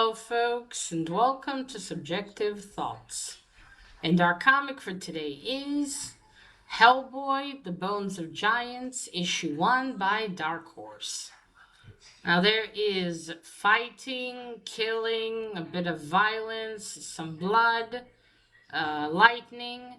Hello, folks, and welcome to Subjective Thoughts. And our comic for today is Hellboy, The Bones of Giants, Issue 1 by Dark Horse. Now, there is fighting, killing, a bit of violence, some blood, lightning,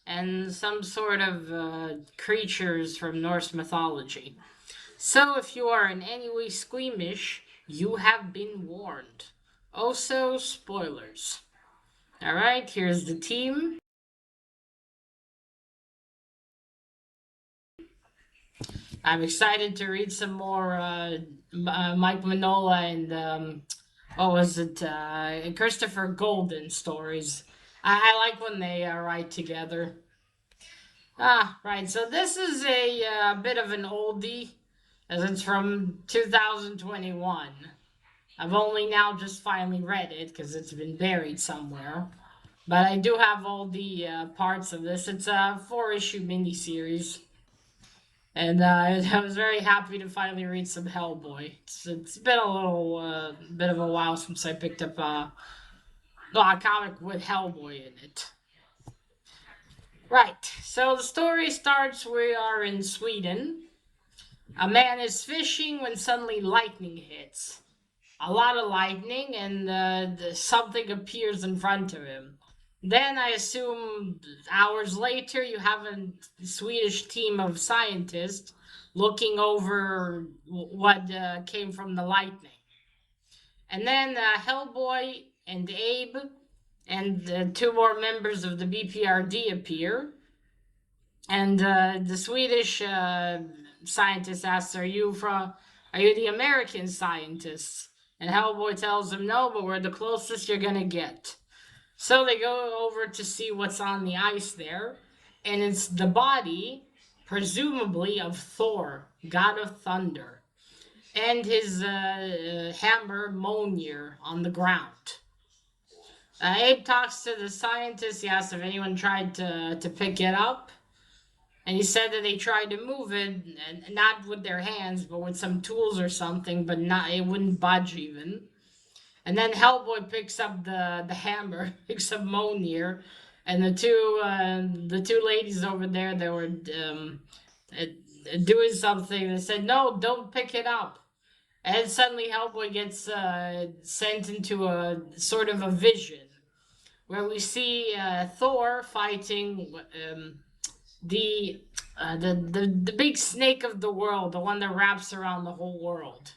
and some sort of creatures from Norse mythology. So, if you are in any way squeamish, you have been warned. Also, spoilers. Alright, here's the team. I'm excited to read some more Mike Mignola and, what was it, Christopher Golden stories. I like when they write together. Right, so this is a bit of an oldie, as it's from 2021. I've only now just finally read it because it's been buried somewhere. But I do have all the parts of this. It's a 4-issue miniseries. And I was very happy to finally read some Hellboy. It's been a little bit of a while since I picked up a comic with Hellboy in it. Right, so the story starts, we are in Sweden. A man is fishing when suddenly lightning hits. A lot of lightning, and something appears in front of him. Then I assume hours later, you have a Swedish team of scientists looking over what came from the lightning. And then Hellboy and Abe and two more members of the BPRD appear. And the Swedish scientist asks, Are you the American scientists? And Hellboy tells him, no, but we're the closest you're going to get. So they go over to see what's on the ice there. And it's the body, presumably, of Thor, god of thunder. And his hammer, Mjolnir, on the ground. Abe talks to the scientist. He asks if anyone tried to pick it up. And he said that they tried to move it, not with their hands, but with some tools or something, but it wouldn't budge even. And then Hellboy picks up the hammer, picks up Mjolnir, and the two ladies over there, they were doing something. They said, "No, don't pick it up." And suddenly Hellboy gets sent into a sort of a vision, where we see Thor fighting the big snake of the world, the one that wraps around the whole world.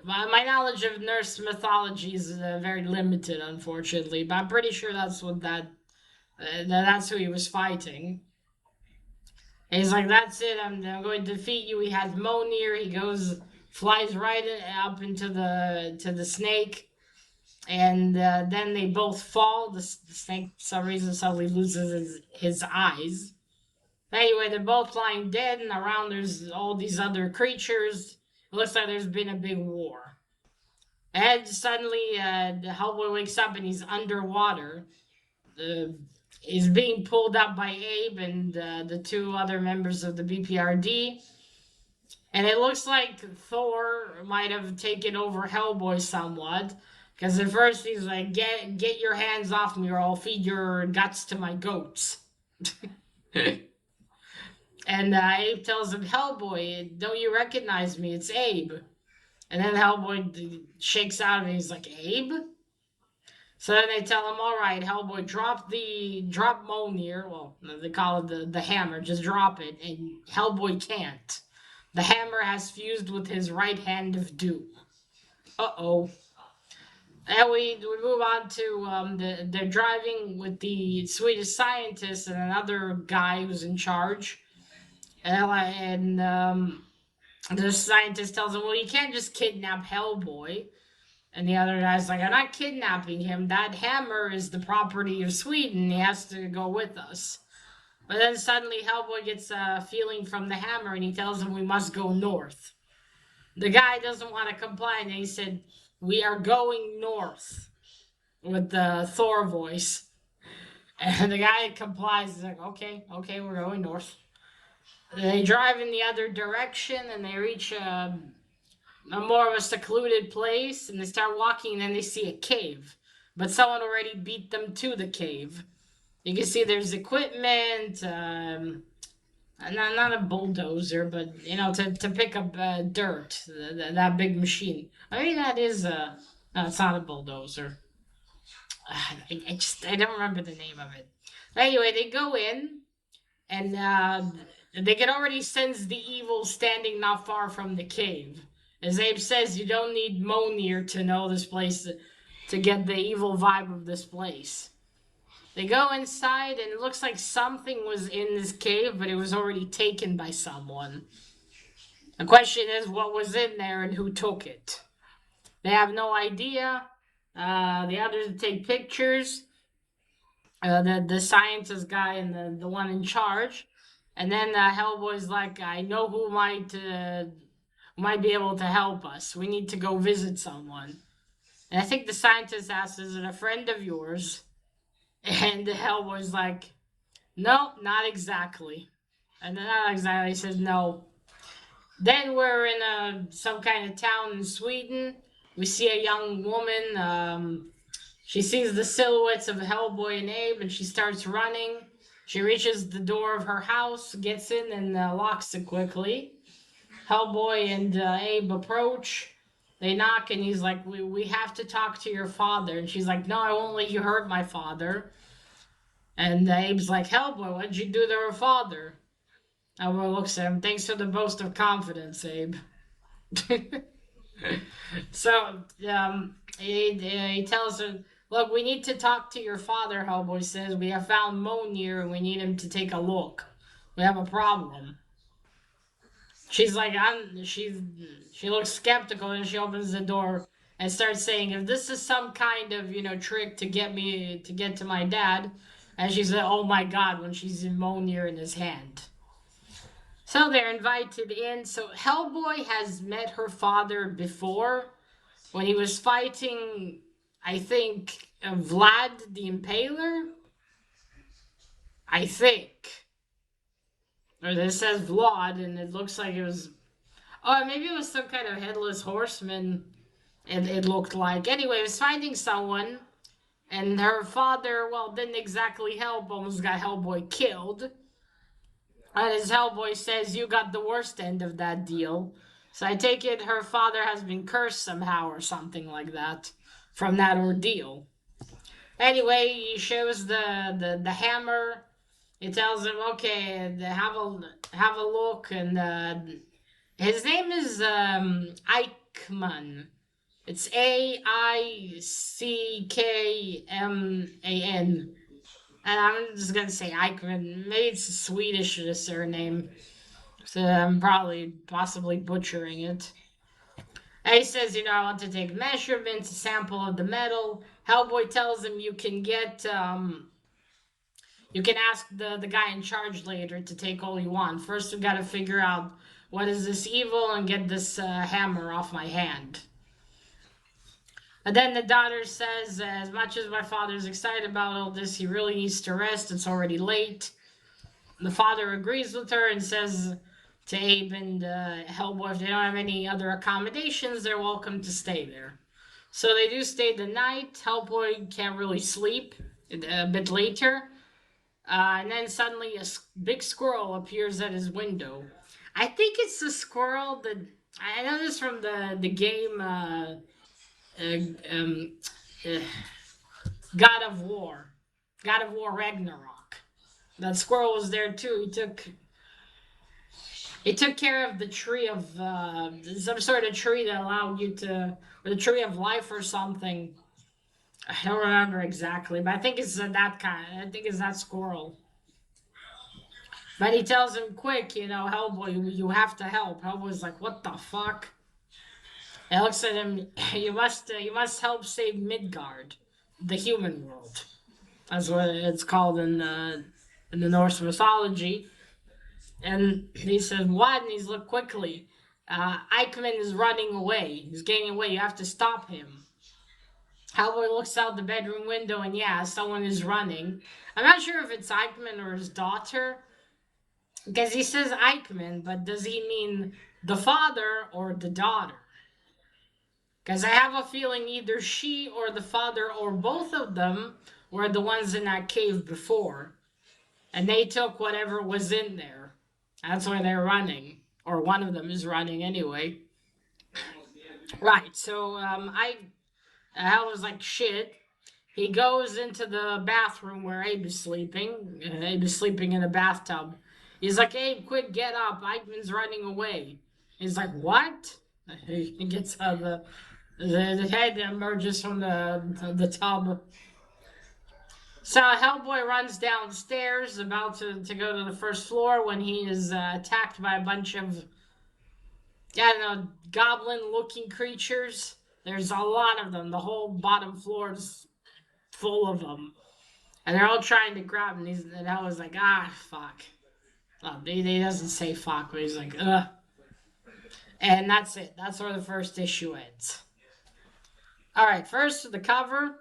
My knowledge of Norse mythology is very limited, unfortunately, but I'm pretty sure that's what that's who he was fighting. And he's like, "That's it. I'm going to defeat you." He has Mjolnir. He flies right up into the snake, and then they both fall. The snake, for some reason, suddenly loses his eyes. Anyway, they're both lying dead, and around there's all these other creatures. It looks like there's been a big war. And suddenly, the Hellboy wakes up and he's underwater. He's being pulled up by Abe and the two other members of the BPRD. And it looks like Thor might have taken over Hellboy somewhat. Because at first he's like, get your hands off me or I'll feed your guts to my goats. And Abe tells him, "Hellboy, don't you recognize me? It's Abe." And then Hellboy shakes out of it. He's like, "Abe?" So then they tell him, "All right, Hellboy, drop Mjolnir." Well, they call it the hammer. Just drop it. And Hellboy can't. The hammer has fused with his right hand of doom. Uh-oh. And we move on to they're driving with the Swedish scientist and another guy who's in charge. And the scientist tells him, "Well, you can't just kidnap Hellboy." And the other guy's like, "I'm not kidnapping him. That hammer is the property of Sweden. He has to go with us." But then suddenly Hellboy gets a feeling from the hammer and he tells him we must go north. The guy doesn't want to comply and he said, "We are going north," with the Thor voice. And the guy complies. He's like, okay, we're going north. They drive in the other direction and they reach a more of a secluded place, and they start walking, and then they see a cave, but someone already beat them to the cave. You can see there's equipment, not a bulldozer, but to pick up dirt, that big machine. I mean that is no, it's not a bulldozer. I don't remember the name of it. Anyway, they go in, and they can already sense the evil standing not far from the cave. As Abe says, you don't need Monir to know this place to get the evil vibe of this place. They go inside, and it looks like something was in this cave, but it was already taken by someone. The question is, what was in there and who took it? They have no idea. The others take pictures. The scientist guy and the one in charge, and then Hellboy's like, I know who might be able to help us. We need to go visit someone. And I think the scientist asks, "Is it a friend of yours?" And Hellboy's like, "No, not exactly." And then not exactly, he says no. Then we're in some kind of town in Sweden. We see a young woman. She sees the silhouettes of Hellboy and Abe, and she starts running. She reaches the door of her house, gets in, and locks it quickly. Hellboy and Abe approach. They knock, and he's like, we have to talk to your father. And she's like, no, I won't let you hurt my father. And Abe's like, Hellboy, what'd you do to her father? Hellboy looks at him, thanks for the boast of confidence, Abe. So he tells her, look, we need to talk to your father, Hellboy says. We have found Monir and we need him to take a look. We have a problem. She's like, she looks skeptical, and she opens the door and starts saying, if this is some kind of, trick to get to my dad. And she said, oh my god, when she's in Monir in his hand. So they're invited in. So Hellboy has met her father before when he was fighting, I think, Vlad the Impaler. I think. Or this says Vlad, and it looks like it was. Oh, maybe it was some kind of headless horseman. It looked like. Anyway, it was fighting someone, and her father, well, didn't exactly help. Almost got Hellboy killed. And as Hellboy says, you got the worst end of that deal. So I take it her father has been cursed somehow or something like that from that ordeal. Anyway, he shows the hammer. He tells him, okay, have a look, and his name is Eichmann. It's Aickman. And I'm just gonna say Eichmann. Maybe it's a Swedish surname. So I'm probably possibly butchering it. And he says, I want to take measurements, a sample of the metal. Hellboy tells him you can ask the guy in charge later to take all you want. First, we gotta figure out what is this evil and get this hammer off my hand. And then the daughter says, as much as my father's excited about all this, he really needs to rest. It's already late. The father agrees with her and says to Abe and Hellboy, if they don't have any other accommodations, they're welcome to stay there. So they do stay the night. Hellboy can't really sleep a bit later. And then suddenly a big squirrel appears at his window. I think it's the squirrel that I know this from the game um, uh, God of War, Ragnarok. That squirrel was there too. He took care of the tree of some sort of tree that allowed you to, or the tree of life or something. I don't remember exactly, but I think it's that kind. I think it's that squirrel. But he tells him quick, Hellboy, you have to help. Hellboy's like, what the fuck? He looks at him. You must help save Midgard, the human world. That's what it's called in the Norse mythology. And he says, what? And he's looked quickly. Eichmann is running away. He's getting away. You have to stop him. Hellboy looks out the bedroom window, and yeah, someone is running. I'm not sure if it's Eichmann or his daughter, because he says Eichmann, but does he mean the father or the daughter? Because I have a feeling either she or the father or both of them were the ones in that cave before. And they took whatever was in there. That's why they're running. Or one of them is running anyway. Right, so I was like, shit. He goes into the bathroom where Abe is sleeping. Abe is sleeping in a bathtub. He's like, Abe, quick, get up. Eichmann's running away. He's like, what? He gets out of the head emerges from the tub. So Hellboy runs downstairs, about to go to the first floor when he is attacked by a bunch of, I don't know, goblin-looking creatures. There's a lot of them. The whole bottom floor is full of them. And they're all trying to grab him. And I was like, fuck. Oh, he doesn't say fuck, but he's like, ugh. And that's it. That's where the first issue ends. Alright, first the cover.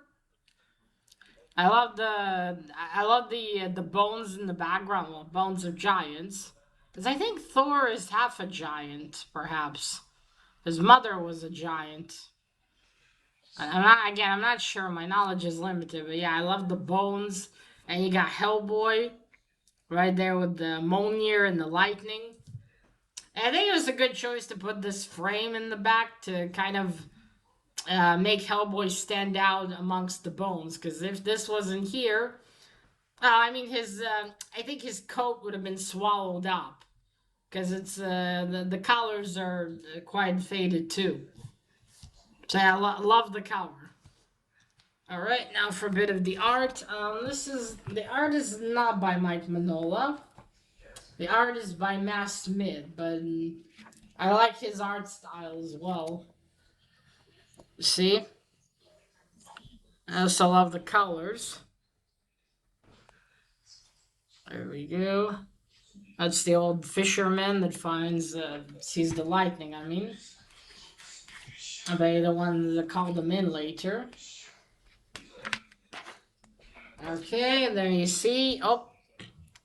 I love the bones in the background. Well, bones of giants. Because I think Thor is half a giant, perhaps. His mother was a giant. I'm not sure. My knowledge is limited, but yeah, I love the bones. And you got Hellboy right there with the Mjolnir and the lightning. And I think it was a good choice to put this frame in the back to kind of make Hellboy stand out amongst the bones. Because if this wasn't here, I think his coat would have been swallowed up. Because it's the colors are quite faded too. So I love the cover. All right, now for a bit of the art. The art is not by Mike Mignola. The art is by Matt Smith, but I like his art style as well. See? I also love the colors. There we go. That's the old fisherman that sees the lightning, I mean. They the one that called them in later. Okay, and there you see. Oh,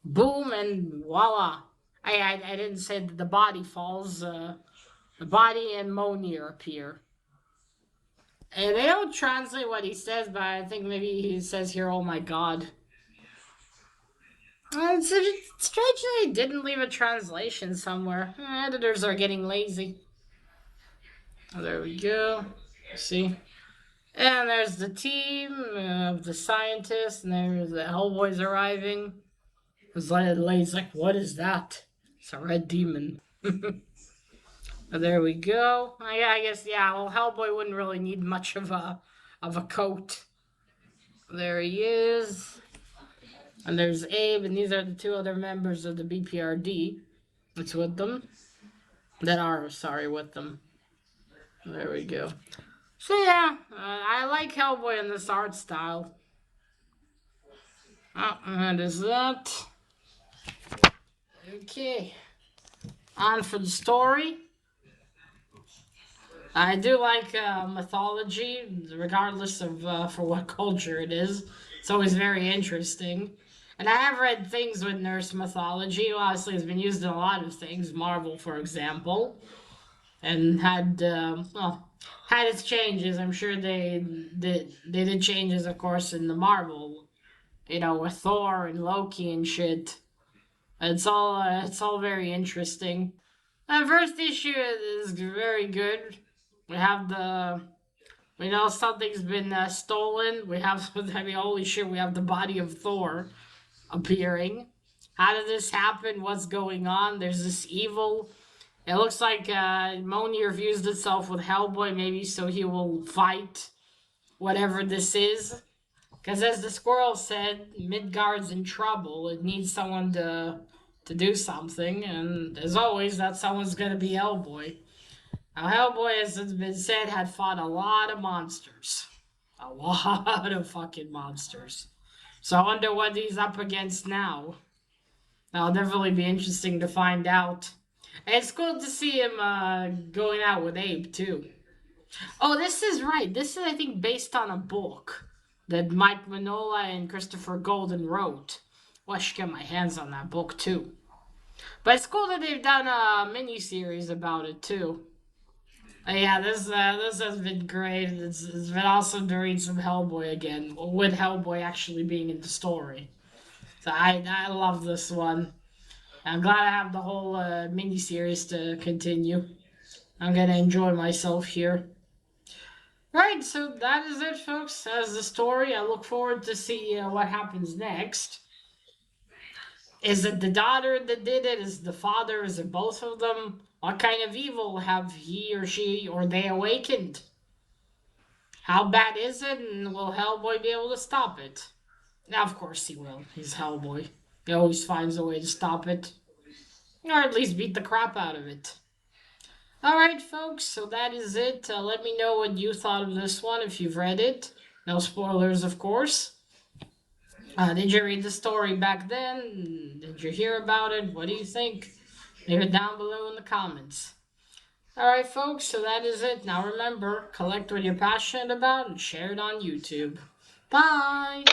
boom, and voila. I didn't say that the body falls. The body and Mjolnir appear. And they don't translate what he says, but I think maybe he says here, oh my god. It's strange that he didn't leave a translation somewhere. Editors are getting lazy. Oh, there we go. See? And there's the team of the scientists, and there's the Hellboys arriving. It's like, what is that? It's a red demon. There we go. I guess, yeah, well, Hellboy wouldn't really need much of a coat. There he is. And there's Abe, and these are the two other members of the BPRD that's with them. With them. There we go. So yeah, I like Hellboy in this art style. Oh, and is that. Okay. On for the story. I do like mythology, regardless of for what culture it is. It's always very interesting. And I have read things with Norse mythology. Obviously, it's been used in a lot of things. Marvel, for example. And had its changes. I'm sure they did changes, of course, in the Marvel. With Thor and Loki and shit. It's all very interesting. The first issue is very good. We know something's been stolen. Holy shit, we have the body of Thor appearing. How did this happen? What's going on? There's this evil. It looks like Mjolnir fused itself with Hellboy, maybe so he will fight whatever this is. Because as the squirrel said, Midgard's in trouble. It needs someone to do something. And as always, that someone's going to be Hellboy. Now, Hellboy, as it's been said, had fought a lot of monsters. A lot of fucking monsters. So I wonder what he's up against now. That'll definitely be interesting to find out. And it's cool to see him going out with Abe, too. Oh, this is right. This is, I think, based on a book that Mike Mignola and Christopher Golden wrote. Well, I should get my hands on that book, too. But it's cool that they've done a mini-series about it, too. Yeah, this has been great. It's been awesome to read some Hellboy again, with Hellboy actually being in the story. So I love this one. I'm glad I have the whole mini series to continue. I'm gonna enjoy myself here. Right, so that is it, folks. That's the story. I look forward to see what happens next. Is it the daughter that did it? Is it the father? Is it both of them? What kind of evil have he or she or they awakened? How bad is it, and will Hellboy be able to stop it? Now, of course he will. He's Hellboy. He always finds a way to stop it, or at least beat the crap out of it. Alright, folks, so that is it. Let me know what you thought of this one if you've read it. No spoilers, of course. Did you read the story back then? Did you hear about it? What do you think? Leave it down below in the comments. Alright, folks, so that is it. Now remember, collect what you're passionate about and share it on YouTube. Bye!